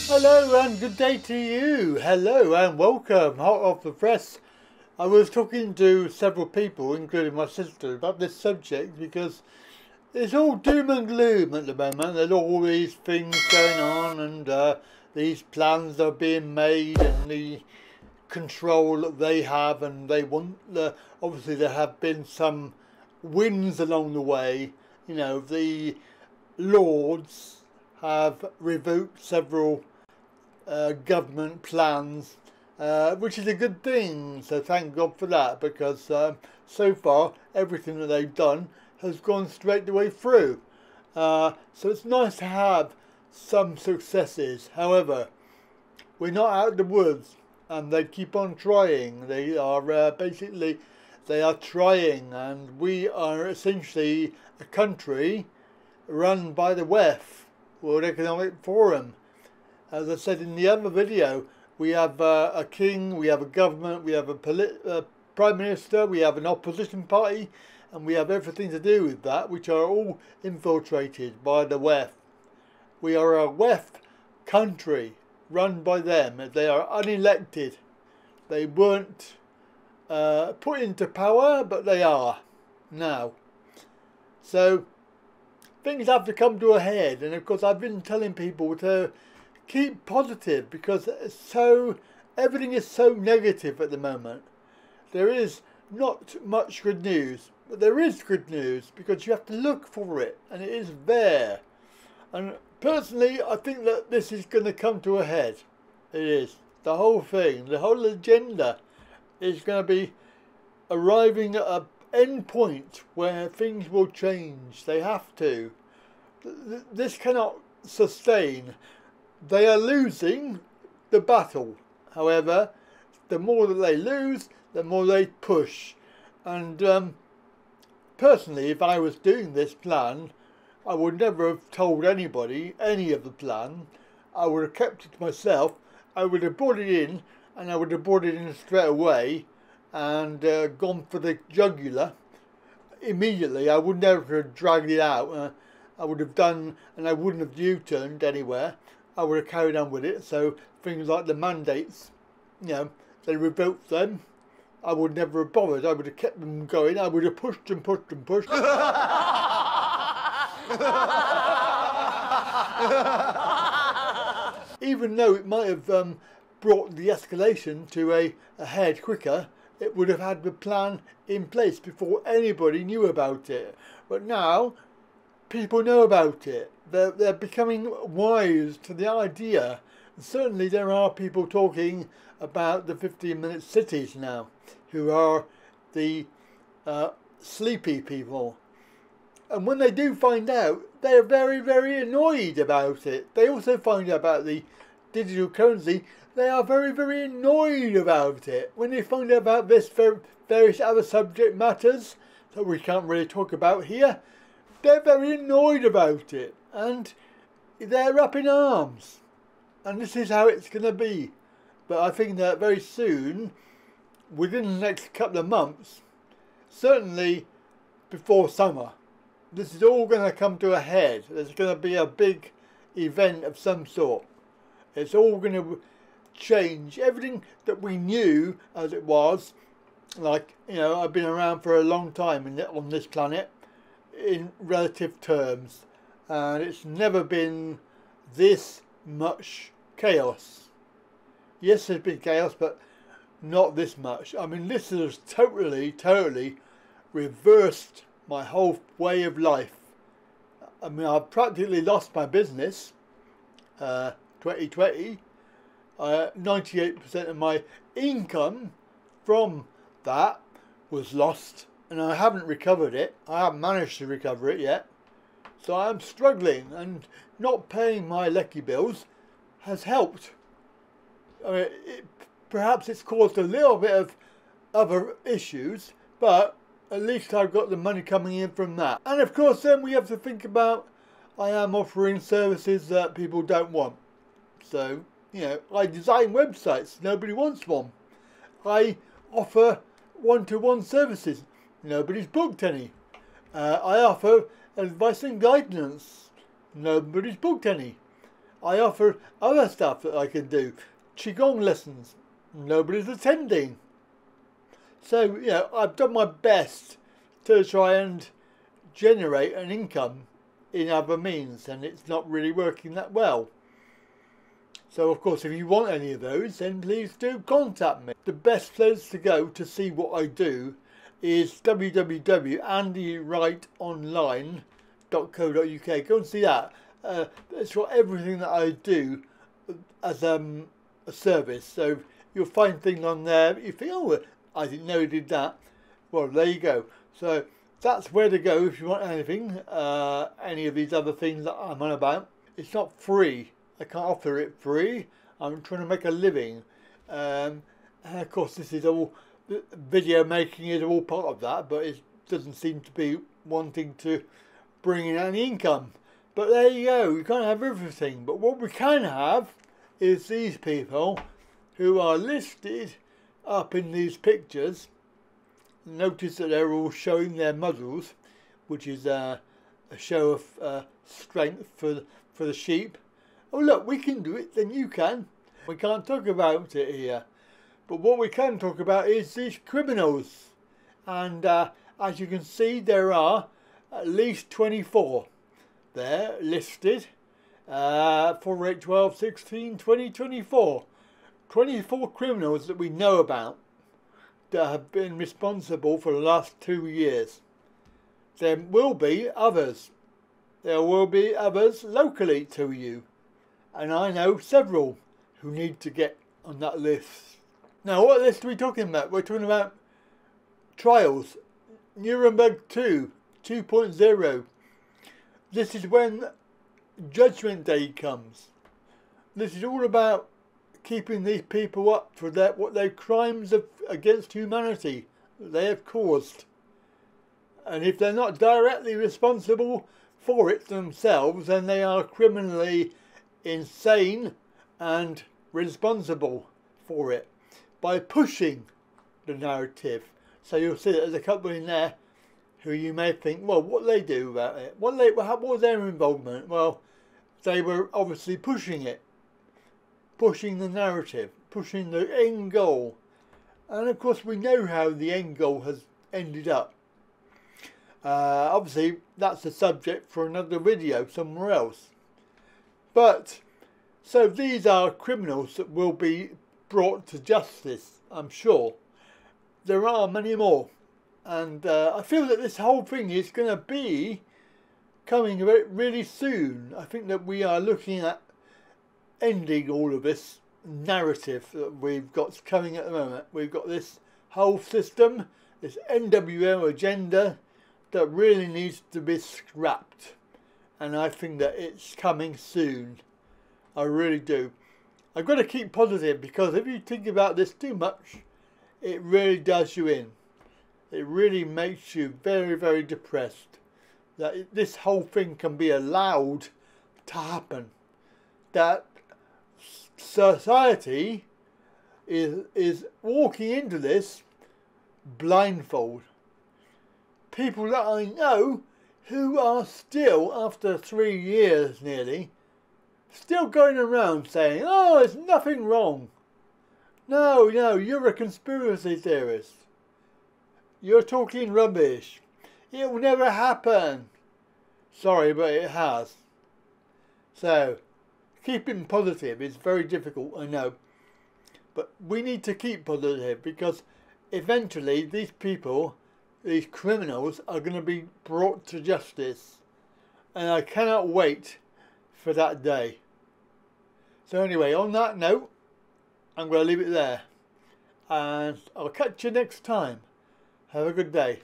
Hello and good day to you. Hello and welcome, hot off the press. I was talking to several people, including my sister, about this subject because it's all doom and gloom at the moment. There's all these things going on and these plans are being made and the control that they have, and they want obviously there have been some wins along the way. You know, the Lords have revoked several government plans, which is a good thing, so thank God for that, because so far everything that they've done has gone straight the way through. So it's nice to have some successes. However, we're not out of the woods, and they keep on trying. They are basically, they are trying, and we are essentially a country run by the WEF, World Economic Forum. As I said in the other video, we have a king, we have a government, we have a prime minister, we have an opposition party, and we have everything to do with that, which are all infiltrated by the WEF. We are a WEF country run by them. They are unelected. They weren't put into power, but they are now. So things have to come to a head, and of course I've been telling people to keep positive, because everything is so negative at the moment. There is not much good news, but there is good news, because you have to look for it, and it is there. And personally, I think that this is going to come to a head. It is. The whole thing, the whole agenda is going to be arriving at an end point where things will change. They have to. This cannot sustain. They are losing the battle. However, the more that they lose, the more they push. And personally, if I was doing this plan, I would never have told anybody any of the plan. I would have kept it to myself. I would have brought it in, and I would have brought it in straight away and gone for the jugular immediately. I would never have dragged it out. I would have done, and I wouldn't have U-turned anywhere. I would have carried on with it. So things like the mandates, you know, they revoked them. I would never have bothered. I would have kept them going. I would have pushed and pushed and pushed. Even though it might have brought the escalation to a head quicker, it would have had the plan in place before anybody knew about it. But now people know about it. They're becoming wise to the idea. And certainly there are people talking about the 15-minute cities now, who are the sleepy people. And when they do find out, they're very, very annoyed about it. They also find out about the digital currency. They are very, very annoyed about it. When they find out about this various other subject matters that we can't really talk about here, they're very annoyed about it. And they're up in arms. And this is how it's going to be. But I think that very soon, within the next couple of months, certainly before summer, this is all going to come to a head. There's going to be a big event of some sort. It's all going to change. Everything that we knew as it was, like, you know, I've been around for a long time on this planet in relative terms, and it's never been this much chaos. Yes, there's been chaos, but not this much. I mean, this has totally reversed my whole way of life. I mean, I've practically lost my business. 2020, 98% of my income from that was lost, and I haven't recovered it. I haven't managed to recover it yet. So I'm struggling, and not paying my lecky bills has helped. I mean, perhaps it's caused a little bit of other issues, but at least I've got the money coming in from that. And of course then we have to think about, I am offering services that people don't want. So, you know, I design websites, nobody wants one. I offer one-to-one services, nobody's booked any. I offer advice and guidance. Nobody's booked any. I offer other stuff that I can do. Qigong lessons. Nobody's attending. So, you know, I've done my best to try and generate an income in other means, and it's not really working that well. So, of course, if you want any of those, then please do contact me. The best place to go to see what I do is www.andywrightonline.co.uk. Go and see that. It's got everything that I do as a service. So you'll find things on there. You think, oh, I didn't know he did that. Well, there you go. So that's where to go if you want anything, any of these other things that I'm on about. It's not free. I can't offer it free. I'm trying to make a living. And of course, this is all, video making is all part of that, but it doesn't seem to be wanting to bring in any income. But there you go. You can't have everything. But what we can have is these people who are listed up in these pictures. Notice that they're all showing their muzzles, which is a show of strength for the sheep. Oh look, we can do it, then you can. We can't talk about it here. But what we can talk about is these criminals. And as you can see, there are at least 24 there listed for 8, 12, 16, 20, 24. 24 criminals that we know about that have been responsible for the last 2 years. There will be others. There will be others locally to you. And I know several who need to get on that list. Now, what list are we talking about? We're talking about trials. Nuremberg 2, 2.0. This is when Judgment Day comes. This is all about keeping these people up for what their crimes against humanity they have caused. And if they're not directly responsible for it themselves, then they are criminally insane and responsible for it by pushing the narrative. So you'll see that there's a couple in there who you may think, well, what do they do about it? What was their involvement? Well, they were obviously pushing it, pushing the narrative, pushing the end goal. And of course we know how the end goal has ended up. Obviously that's a subject for another video somewhere else. But, so these are criminals that will be brought to justice, I'm sure. There are many more. And I feel that this whole thing is going to be coming really soon. I think that we are looking at ending all of this narrative that we've got coming at the moment. We've got this whole system, this NWO agenda that really needs to be scrapped. And I think that it's coming soon. I really do. I've got to keep positive, because if you think about this too much, it really does you in. It really makes you very, very depressed. That this whole thing can be allowed to happen. That society is walking into this blindfold. People that I know who are still, after 3 years nearly, still going around saying, oh, there's nothing wrong. No, you're a conspiracy theorist. You're talking rubbish. It will never happen. Sorry, but it has. So, keeping positive is very difficult, I know. But we need to keep positive, because eventually these people, these criminals, are going to be brought to justice. And I cannot wait for that day. So anyway, on that note, I'm going to leave it there. And I'll catch you next time. Have a good day.